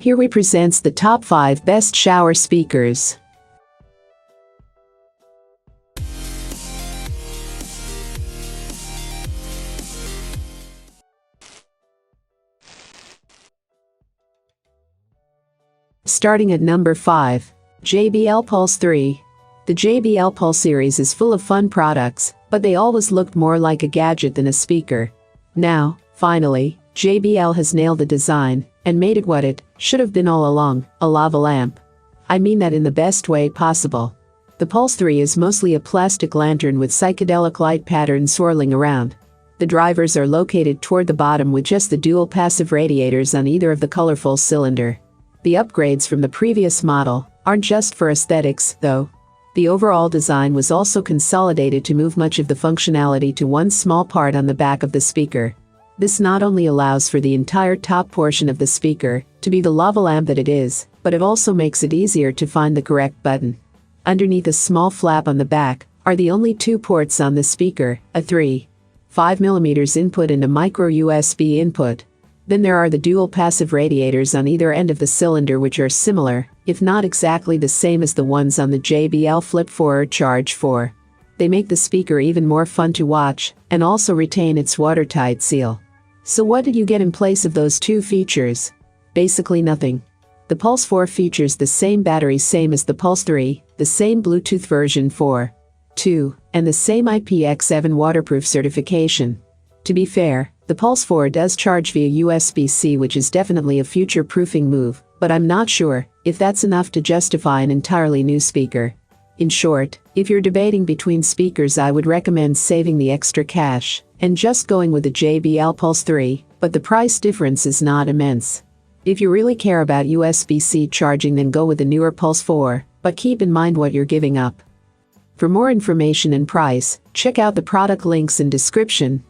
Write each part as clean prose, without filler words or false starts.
Here we presents the top 5 best shower speakers. Starting at number 5. JBL Pulse 3. The JBL Pulse series is full of fun products, but they always looked more like a gadget than a speaker. Now, finally, JBL has nailed the design and made it what it should have been all along, a lava lamp. I mean that in the best way possible. The Pulse 3 is mostly a plastic lantern with psychedelic light patterns swirling around. The drivers are located toward the bottom with just the dual passive radiators on either of the colorful cylinder. The upgrades from the previous model aren't just for aesthetics, though. The overall design was also consolidated to move much of the functionality to one small part on the back of the speaker. This not only allows for the entire top portion of the speaker to be the lava lamp that it is, but it also makes it easier to find the correct button. Underneath a small flap on the back are the only 2 ports on the speaker, a 3.5mm input and a micro USB input. Then there are the dual passive radiators on either end of the cylinder, which are similar, if not exactly the same as the ones on the JBL Flip 4 or Charge 4. They make the speaker even more fun to watch and also retain its watertight seal. So what did you get in place of those 2 features? Basically nothing. The Pulse 4 features the same battery same as the Pulse 3, the same Bluetooth version 4.2, and the same IPX7 waterproof certification. To be fair, the Pulse 4 does charge via USB-C, which is definitely a future-proofing move, but I'm not sure if that's enough to justify an entirely new speaker. In short, if you're debating between speakers, I would recommend saving the extra cash and just going with the JBL Pulse 3, but the price difference is not immense. If you really care about USB-C charging, then go with the newer Pulse 4, but keep in mind what you're giving up. For more information and price, check out the product links in description.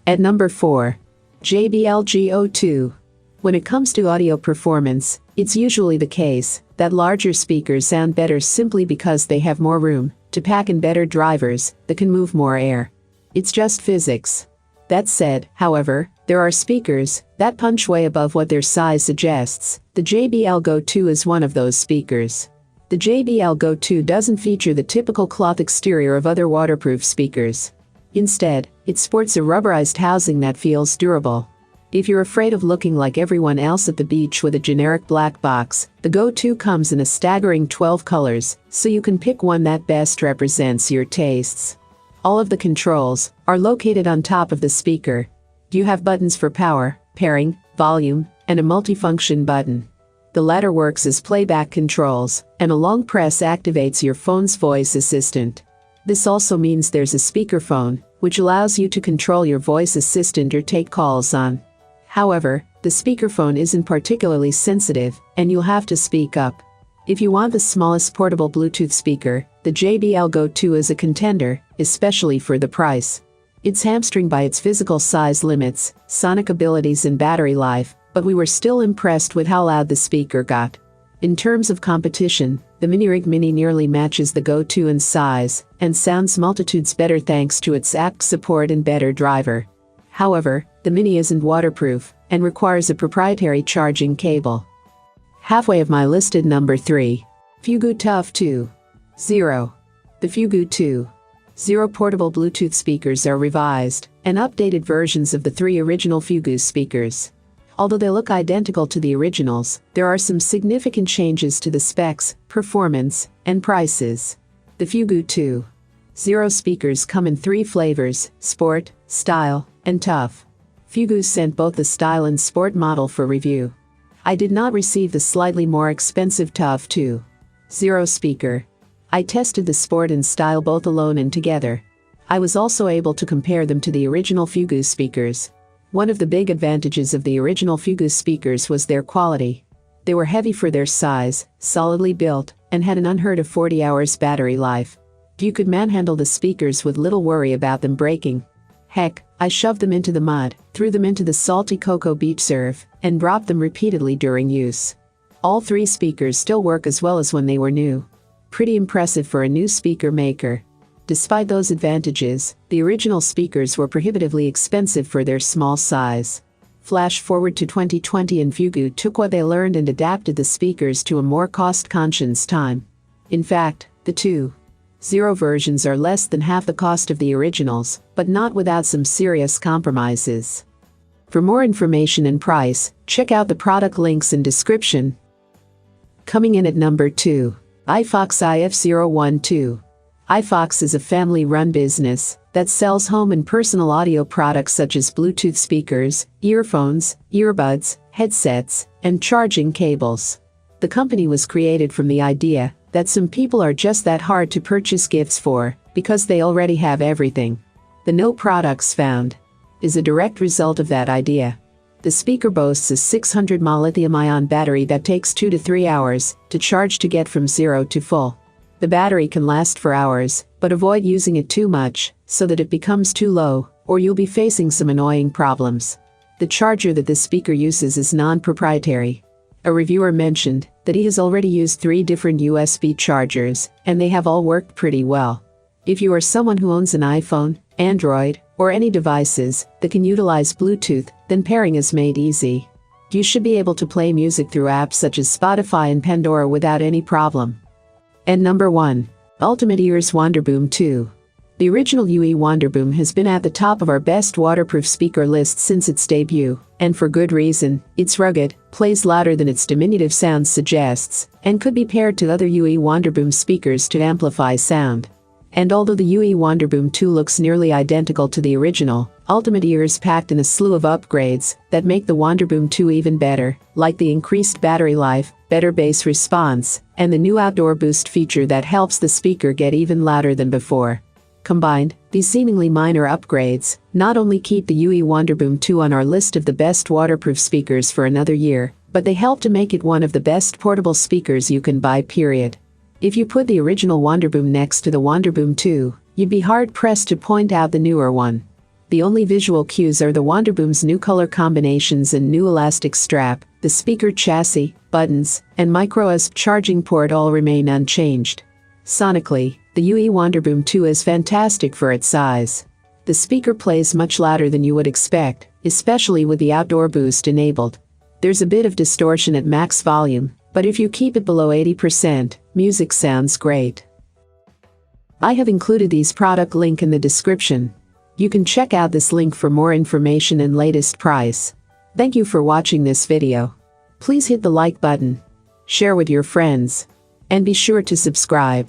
At number 4. JBL GO2. When it comes to audio performance, it's usually the case that larger speakers sound better simply because they have more room to pack in better drivers that can move more air. It's just physics. That said, however, there are speakers that punch way above what their size suggests. The JBL GO2 is one of those speakers. The JBL GO2 doesn't feature the typical cloth exterior of other waterproof speakers. Instead, it sports a rubberized housing that feels durable. If you're afraid of looking like everyone else at the beach with a generic black box, the GO2 comes in a staggering 12 colors, so you can pick one that best represents your tastes. All of the controls are located on top of the speaker. You have buttons for power, pairing, volume, and a multifunction button. The latter works as playback controls, and a long press activates your phone's voice assistant. This also means there's a speakerphone, which allows you to control your voice assistant or take calls on. However, the speakerphone isn't particularly sensitive, and you'll have to speak up. If you want the smallest portable Bluetooth speaker, the JBL GO2 is a contender, especially for the price. It's hamstrung by its physical size limits, sonic abilities and battery life, but we were still impressed with how loud the speaker got. In terms of competition, the Minirig Mini nearly matches the GO2 in size and sounds multitudes better thanks to its apt support and better driver. However, the Mini isn't waterproof and requires a proprietary charging cable. Halfway of my listed number 3. FUGOO Tough 2.0. The FUGOO 2.0 portable Bluetooth speakers are revised and updated versions of the 3 original FUGOO speakers. Although they look identical to the originals, there are some significant changes to the specs, performance, and prices. The FUGOO 2.0 speakers come in 3 flavors: Sport, Style, and Tough. FUGOO sent both the Style and Sport model for review. I did not receive the slightly more expensive Tough 2.0 speaker. I tested the Sport and Style both alone and together. I was also able to compare them to the original FUGOO speakers. One of the big advantages of the original FUGOO speakers was their quality. They were heavy for their size, solidly built, and had an unheard of 40 hours battery life. You could manhandle the speakers with little worry about them breaking. Heck, I shoved them into the mud, threw them into the salty cocoa beach surf, and dropped them repeatedly during use. All 3 speakers still work as well as when they were new. Pretty impressive for a new speaker maker. Despite those advantages, the original speakers were prohibitively expensive for their small size. Flash forward to 2020 and FUGOO took what they learned and adapted the speakers to a more cost-conscious time. In fact, the 2.0 versions are less than half the cost of the originals, but not without some serious compromises. For more information and price, check out the product links in description. Coming in at number 2. iFox IF012. iFox is a family-run business that sells home and personal audio products such as Bluetooth speakers, earphones, earbuds, headsets, and charging cables. The company was created from the idea that some people are just that hard to purchase gifts for because they already have everything. The no products found is a direct result of that idea. The speaker boasts a 600 mAh lithium-ion battery that takes 2 to 3 hours to charge to get from zero to full. The battery can last for hours, but avoid using it too much so that it becomes too low, or you'll be facing some annoying problems. The charger that this speaker uses is non-proprietary. A reviewer mentioned that he has already used 3 different USB chargers, and they have all worked pretty well. If you are someone who owns an iPhone, Android, or any devices that can utilize Bluetooth, then pairing is made easy. You should be able to play music through apps such as Spotify and Pandora without any problem. And number 1. Ultimate Ears Wonderboom 2. The original UE Wonderboom has been at the top of our best waterproof speaker list since its debut, and for good reason. It's rugged, plays louder than its diminutive sound suggests, and could be paired to other UE Wonderboom speakers to amplify sound. And although the UE Wonderboom 2 looks nearly identical to the original, Ultimate Ears packed in a slew of upgrades that make the Wonderboom 2 even better, like the increased battery life, better bass response, and the new outdoor boost feature that helps the speaker get even louder than before. Combined, these seemingly minor upgrades not only keep the UE Wonderboom 2 on our list of the best waterproof speakers for another year, but they help to make it one of the best portable speakers you can buy, period. If you put the original Wonderboom next to the Wonderboom 2, you'd be hard-pressed to point out the newer one. The only visual cues are the Wonderboom's new color combinations and new elastic strap. The speaker chassis, buttons, and micro-USB charging port all remain unchanged. Sonically, the UE Wonderboom 2 is fantastic for its size. The speaker plays much louder than you would expect, especially with the outdoor boost enabled. There's a bit of distortion at max volume, but if you keep it below 80%, music sounds great. I have included these product link in the description. You can check out this link for more information and latest price. Thank you for watching this video. Please hit the like button, share with your friends, and be sure to subscribe.